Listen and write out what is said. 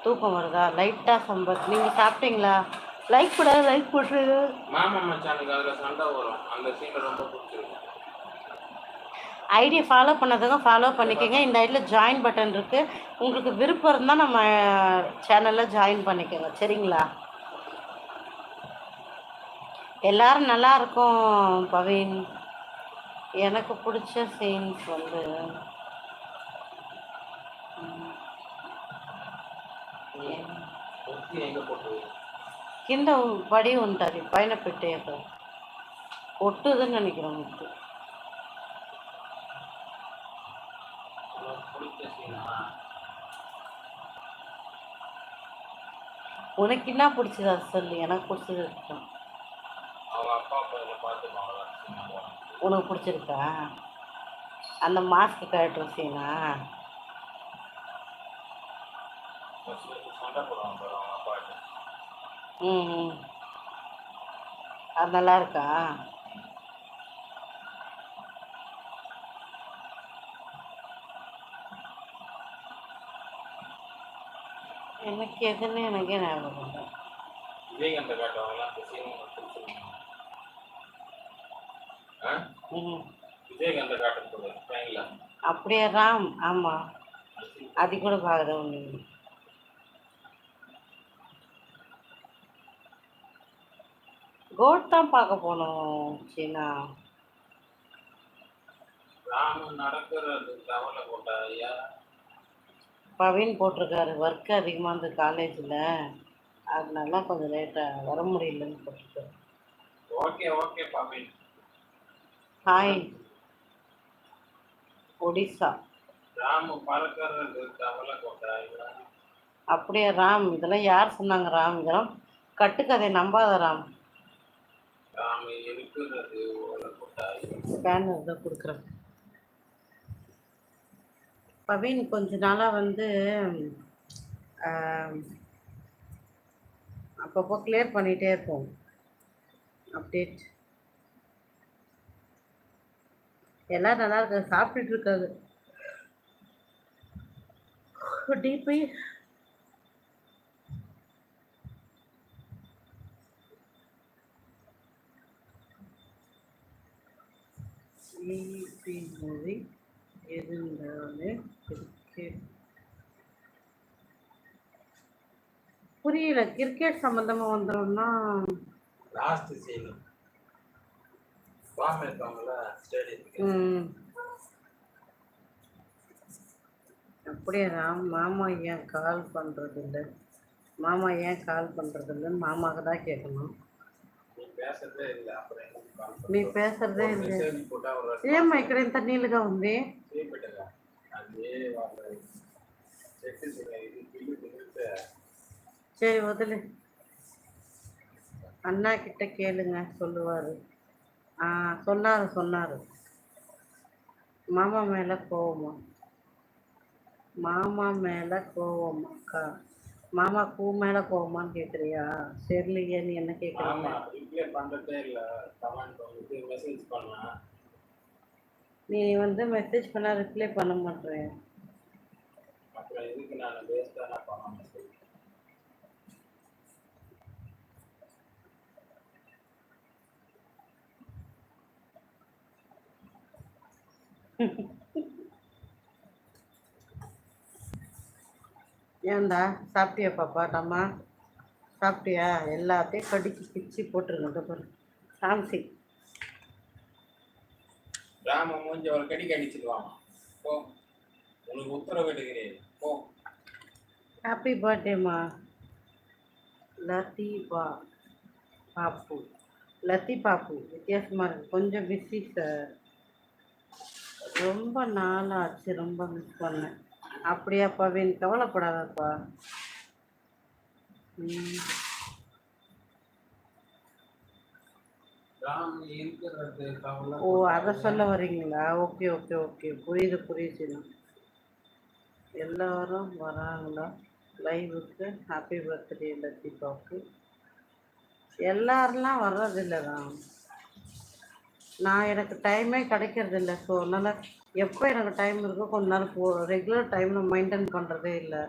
தூக்கம் வருதா? லைட்டாக சம்பத். நீங்கள் சாப்பிட்டீங்களா? லைக் கூட லைக் போட்டுருங்க. மாமா மச்சானுக்கு அதில் சண்டை வரும். அந்த சீன் ரொம்ப பிடிச்சிருக்கும். ஐடியை ஃபாலோ பண்ணதுங்க ஃபாலோ பண்ணிக்கோங்க. இந்த ஐடியில் ஜாயின் பட்டன் இருக்குது. உங்களுக்கு விருப்பம் இருந்தால் நம்ம சேனலில் ஜாயின் பண்ணிக்கோங்க. சரிங்களா? எல்லாரும் நல்லா இருக்கும் பவீன். எனக்கு பிடிச்ச சீன்ஸ் வந்து కింద పడి ఉంటుంది, పైన పెట్టేయక కొట్టుదని நினைக்கிறேன். முட்டு உனக்கு என்ன பிடிச்சது அது சொல்லு. எனக்கு பிடிச்சது இருக்கும். உனக்கு பிடிச்சிருக்கா அந்த மாஸ்க் கட்டுற சீனா? ம், அது நல்லா இருக்கா? எனக்கு எதுன்னு எனக்கே ஞாபகம் அப்படியே ராம். ஆமாம், அது கூட பார்க்குற ஒன்று. கோட் தான் பார்க்க போனோம் சீனா. பவீன் போட்டிருக்காரு ஒர்க்கு அதிகமாக இருந்தது காலேஜில், அதனால கொஞ்சம் லேட்டாக வர முடியலன்னு போட்டிருக்காரு. Okay okay Paveen. Hi Odisha. அப்படியே ராம். இதெல்லாம் யார் சொன்னாங்க ராம்? இதெல்லாம் கட்டுக்கதை, நம்பாத ராம். ஸ்கேனர் தான் கொடுக்குறேன். பவீன் கொஞ்ச நாளாக வந்து அப்பப்போ கிளியர் பண்ணிகிட்டே இருப்போம் அப்டேட். எல்லாம் நல்லா இருக்காது, சாப்பிட்டுட்டு இருக்காது. டிபி மூவி இருந்தாலே புரியல. கிரிக்கெட் சம்பந்தமா வந்துடும்னா லாஸ்ட் சீன் பாம் இருக்காங்கல ஸ்டேடியத்துக்கு. அப்படியே ராம். மாமா ஏன் கால் பண்ணுறது இல்லை? மாமா ஏன் கால் பண்ணுறது இல்லைன்னு மாமாவுக்கு தான் கேட்கணும். நீ பேசுறதே இல்லை. ఏమ్మా ఇక్కడ ఇంత నీళ్ళుగా ఉంది? சரி வதிலு, அண்ணா கிட்ட கேளுங்க சொல்லுவார். சொன்னார். மாமா மேலே கோவமா? மாமா மேலே கோவமாக்கா? மாமா பூ மேலே கோவமான்னு கேட்குறியா? சரிலையே, நீ என்ன கேட்குறீங்க? நீ வந்து மெசேஜ் பண்ணா ரிப்ளை பண்ண மாட்டேன். ஏன்டா சாப்பிட்டியா பாப்பா? அம்மா சாப்பிட்டியா? எல்லாத்தையும் கடிச்சு பிச்சு போட்டுருங்க பாரு சாம்சி. ராம மூஞ்சி ஒரு கடி கடிச்சிடுவாங்க. போ, உனக்கு உத்தரவு எடுக்கிறேன் போ. ஹாப்பி பர்த்டேம்மா லத்தீபா பாப்பு. லத்தி பாப்பு வித்தியாசமாக இருக்கு. கொஞ்சம் பிஸி சார். ரொம்ப நாளாச்சு, ரொம்ப மிஸ் பண்ணேன். அப்படியா பவீன்? கவலைப்படாதப்பா. ஓ, அதை சொல்ல வரீங்களா? ஓகே ஓகே ஓகே, புரியுது. எல்லாரும் வராங்களா லைவுக்கு? Happy birthday லத்தீபாவுக்கு. எல்லாரெல்லாம் வர்றதில்லை தான். எனக்கு டைமே கிடைக்கிறதில்ல. ஸோ அதனால் எப்போ எனக்கு டைம் இருக்கோ கொஞ்ச நாள் ரெகுலர் டைம் நான் மெயின்டைன் பண்ணுறதே இல்லை.